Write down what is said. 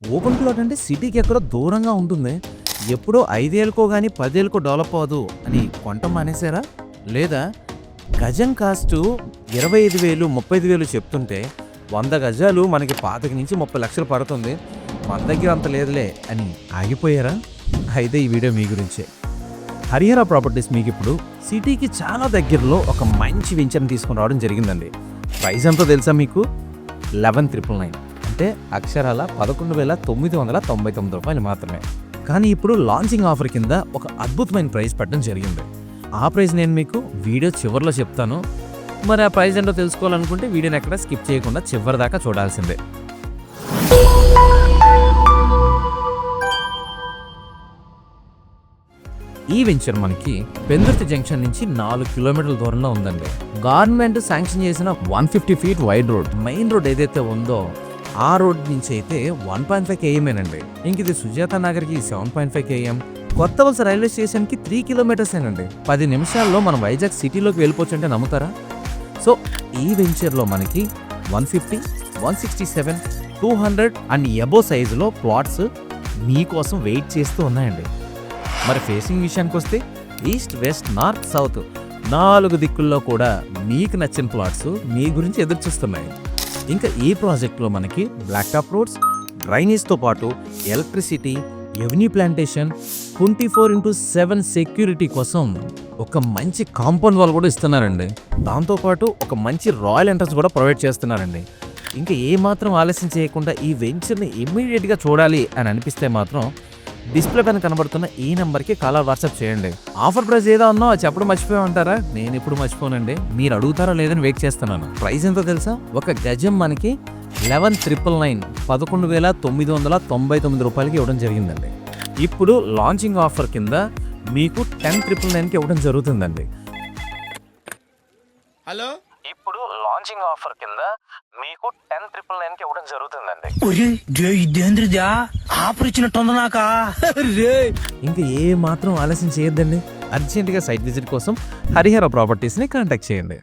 Open plot అంటే సిటీకి ఎక్కడో దూరంగా ఉంటుంది. ఎప్పుడో 5 ఏళ్ళకో గానీ 10 ఏళ్ళకో డెవలప్ అవ్వదు అని కొంట మానేశారా? లేదా గజం కాస్టు 25,000, 35,000 చెప్తుంటే 100 గజాలు మనకి పాతిక నుంచి 30 లక్షలు పడుతుంది, మన దగ్గర అంత లేదులే అని ఆగిపోయారా? అయితే ఈ వీడియో మీ గురించే. హరిహర ప్రాపర్టీస్ మీకు ఇప్పుడు సిటీకి చాలా దగ్గరలో ఒక మంచి వెంచర్ని తీసుకుని రావడం జరిగిందండి. ప్రైస్ ఎంతో తెలుసా మీకు? 11,999 అంటే అక్షరాల 11,999 రూపాయలు మాత్రమే. కానీ ఇప్పుడు లాంచింగ్ ఆఫర్ కింద ఒక అద్భుతమైన ప్రైస్ పెట్టడం జరిగింది. ఆ ప్రైస్ నేను మీకు వీడియో చివరిలో చెప్తాను. మరి ఆ ప్రైస్ ఏంటో తెలుసుకోవాలనుకుంటే వీడియోని ఎక్కడ స్కిప్ చేయకుండా చివరి దాకా చూడాల్సిందే. ఈ వెంచర్ మనకి పెందుర్తి జంక్షన్ నుంచి 4 కిలోమీటర్ల దూరంలో ఉందండి. గవర్నమెంట్ శాంక్షన్ చేసిన 150 feet wide road, main road ఏదైతే ఉందో ఆ రోడ్ నుంచి అయితే 1.5 km ఇంక ఇది సుజాత నగర్కి 7.5 km, కొత్త వలస రైల్వే స్టేషన్కి 3 కిలోమీటర్సేనండి. 10 నిమిషాల్లో మనం వైజాగ్ సిటీలోకి వెళ్ళిపోవచ్చంటే నమ్ముతారా? సో ఈ వెంచర్లో మనకి 150, 167, 200 అండ్ ఎబో సైజులో ప్లాట్స్ మీకోసం వెయిట్ చేస్తూ ఉన్నాయండి. మరి ఫేసింగ్ విషయానికి వస్తే ఈస్ట్, వెస్ట్, నార్త్, సౌత్ 4 దిక్కుల్లో కూడా మీకు నచ్చిన ప్లాట్స్ మీ గురించి ఎదురు చూస్తున్నాయి. ఇంకా ఈ ప్రాజెక్ట్లో మనకి బ్లాక్ టాప్ రోడ్స్, డ్రైనేజ్తో పాటు ఎలక్ట్రిసిటీ, ఎవెన్యూ ప్లాంటేషన్, 24/7 సెక్యూరిటీ కోసం ఒక మంచి కాంపౌండ్ వాల్ కూడా ఇస్తున్నారండి. దాంతోపాటు ఒక మంచి రాయల్ ఎంట్రన్స్ కూడా ప్రొవైడ్ చేస్తున్నారండి. ఇంకా ఏమాత్రం ఆలస్యం చేయకుండా ఈ వెంచర్ని ఇమ్మీడియట్గా చూడాలి అని అనిపిస్తే మాత్రం డిస్ప్లే పైన కనబడుతున్న ఈ నెంబర్కి కాల్ వాట్సాప్ చేయండి. ఆఫర్ ప్రైస్ ఏదో ఉన్నా చెప్పడం మర్చిపోయామంటారా? నేను ఇప్పుడు మర్చిపోనండి, మీరు అడుగుతారా లేదని వెయిట్ చేస్తున్నాను. ప్రైస్ ఎంతో తెలుసా? ఒక గజం మనకి 11,999 11,999 రూపాయలకి ఇవ్వడం జరిగిందండి. ఇప్పుడు లాంచింగ్ ఆఫర్ కింద మీకు 10,999కి ఇవ్వడం జరుగుతుందండి. హలో, ఇప్పుడు లాంచింగ్ ఆఫర్ కింద మీకు 10,999కి ఇవ్వడం జరుగుతుందండి. ఇంకా ఏ మాత్రం ఆలస్యం చేయొద్దండి. అర్జెంటుగా సైట్ విజిట్ కోసం హరిహర ప్రాపర్టీస్ని కాంటాక్ట్ చేయండి.